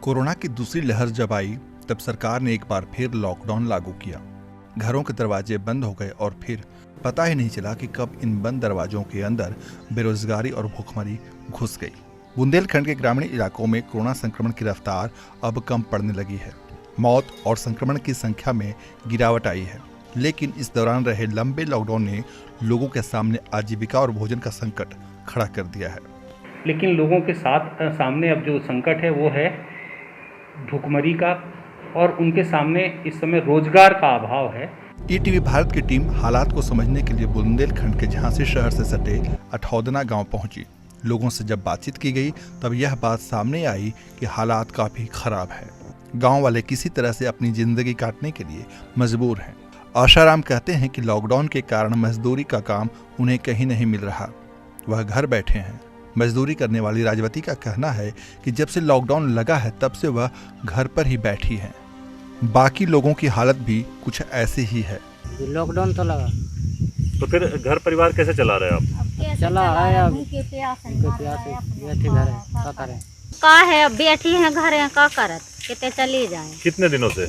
Corona की दूसरी लहर जब आई तब सरकार ने एक बार फिर लॉकडाउन लागू किया। घरों के दरवाजे बंद हो गए और फिर पता ही नहीं चला कि कब इन बंद दरवाजों के अंदर बेरोजगारी और भूखमरी घुस गई। बुंदेलखंड के ग्रामीण इलाकों में कोरोना संक्रमण की रफ्तार अब कम पड़ने लगी है। मौत और संक्रमण की संख्या में गिरावट आई है, लेकिन इस दौरान रहे लंबे लॉकडाउन ने लोगों के सामने आजीविका और भोजन का संकट खड़ा कर दिया है। लेकिन लोगों के सामने अब जो संकट है वो है भूखमरी का, और उनके सामने इस समय रोजगार का अभाव है। ईटीवी भारत की टीम हालात को समझने के लिए बुंदेलखंड के झांसी शहर से सटे अठौदना गांव पहुंची। लोगों से जब बातचीत की गई तब यह बात सामने आई कि हालात काफी खराब है। गांव वाले किसी तरह से अपनी जिंदगी काटने के लिए मजबूर हैं। आशाराम कहते हैं कि लॉकडाउन के कारण मजदूरी का काम उन्हें कहीं नहीं मिल रहा, वह घर बैठे हैं। मजदूरी करने वाली राजवती का कहना है कि जब से लॉकडाउन लगा है तब से वह घर पर ही बैठी हैं। बाकी लोगों की हालत भी कुछ ऐसी ही है। लॉकडाउन तो लगा तो फिर घर परिवार कैसे चला रहे आप? चला है अब बैठे घर क्या करें? का है अब बैठी है घर का करत कितने चली जाए। कितने दिनों से?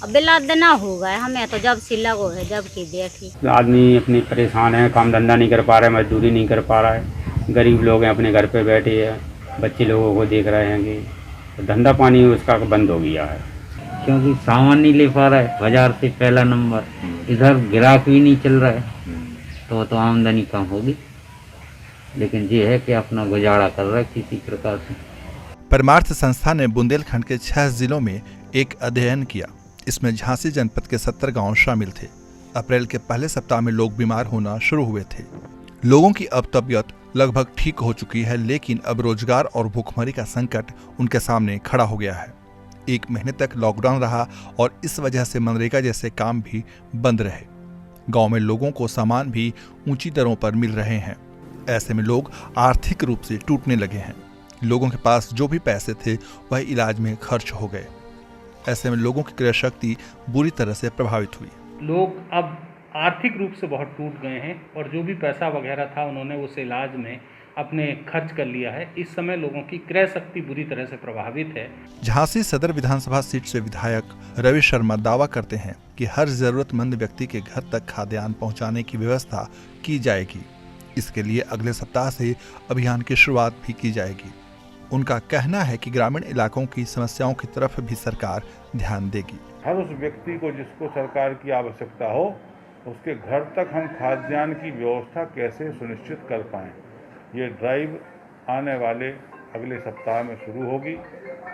अब बिला देना हो गए हमें तो जब से लगो है जब की बैठी। आदमी अपनी परेशान है, काम धंधा नहीं कर पा रहा है, मजदूरी नहीं कर पा रहा है। गरीब लोग हैं अपने घर पे बैठे हैं, बच्चे लोगों को देख रहे हैं कि धंधा पानी उसका बंद हो गया है, क्योंकि सामान नहीं ले पा रहा है बाजार से। पहला नंबर इधर ग्राहक भी नहीं चल रहा है तो आमदनी कम होगी, लेकिन ये है कि अपना गुजारा कर रहा है किसी प्रकार से। परमार्थ संस्था ने बुंदेलखंड के 6 जिलों में एक अध्ययन किया। इसमें झांसी जनपद के 70 गांव शामिल थे। अप्रैल के पहले सप्ताह में लोग बीमार होना शुरू हुए थे। लोगों की अब तबीयत लगभग ठीक हो चुकी है, लेकिन अब रोजगार और भूखमरी का संकट उनके सामने खड़ा हो गया है। 1 महीने तक लॉकडाउन रहा और इस वजह से मनरेगा जैसे काम भी बंद रहे। गांव में लोगों को सामान भी ऊंची दरों पर मिल रहे हैं। ऐसे में लोग आर्थिक रूप से टूटने लगे हैं। लोगों के पास जो भी पैसे थे वह इलाज में खर्च हो गए। ऐसे में लोगों की क्रय शक्ति बुरी तरह से प्रभावित हुई। लोग अब आर्थिक रूप से बहुत टूट गए हैं और जो भी पैसा वगैरह था उन्होंने उस इलाज में अपने खर्च कर लिया है। इस समय लोगों की क्रय शक्ति बुरी तरह से प्रभावित है। झांसी सदर विधानसभा सीट से विधायक रवि शर्मा दावा करते हैं कि हर जरूरतमंद व्यक्ति के घर तक खाद्यान्न पहुंचाने की व्यवस्था की जाएगी। इसके लिए अगले सप्ताह से अभियान की शुरुआत भी की जाएगी। उनका कहना है कि ग्रामीण इलाकों की समस्याओं की तरफ भी सरकार ध्यान देगी। हर उस व्यक्ति को जिसको सरकार की आवश्यकता हो उसके घर तक हम खाद्यान्न की व्यवस्था कैसे सुनिश्चित कर पाएं, ये ड्राइव आने वाले अगले सप्ताह में शुरू होगी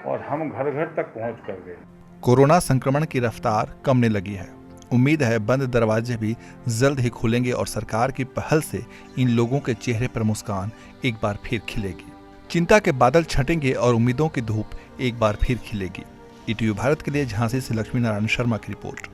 और हम घर घर तक पहुंच कर गए। कोरोना संक्रमण की रफ्तार कमने लगी है। उम्मीद है बंद दरवाजे भी जल्द ही खुलेंगे और सरकार की पहल से इन लोगों के चेहरे पर मुस्कान एक बार फिर खिलेगी। चिंता के बादल छटेंगे और उम्मीदों की धूप एक बार फिर खिलेगी। ईटीवी भारत के लिए झांसी से लक्ष्मी नारायण शर्मा की रिपोर्ट।